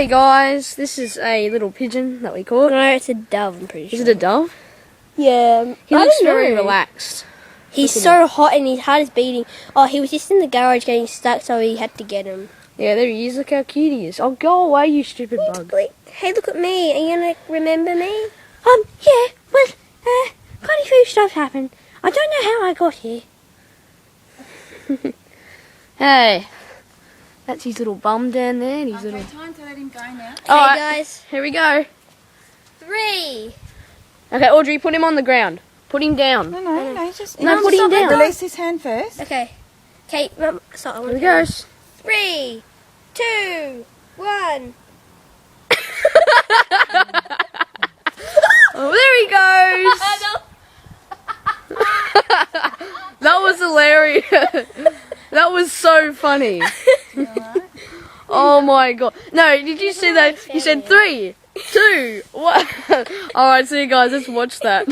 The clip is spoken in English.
Hey guys, this is a little pigeon that we caught. No, it's a dove, I'm pretty sure. Is it a dove? Yeah. He looks very relaxed. He's so hot and his heart is beating. Oh, he was just in the garage getting stuck, so we had to get him. Yeah, there he is. Look how cute he is. Oh, go away, you stupid bug. Hey, look at me. Are you going to remember me? Yeah, well, quite a few stuff happened. I don't know how I got here. Hey, that's his little bum down there. And his Okay, little... time to let him go now. Okay, Alright, guys. here we go. 3. Okay, Audrey, put him on the ground. Put him down. No, just... No, put him down. Release his hand first. Okay. Okay, sorry. I Here want he goes. 3, 2, 1. Oh, there he goes. That was hilarious. That was so funny. Oh my god. No, did you see that? You said 3, 2, 1. Alright, see you guys. Let's watch that.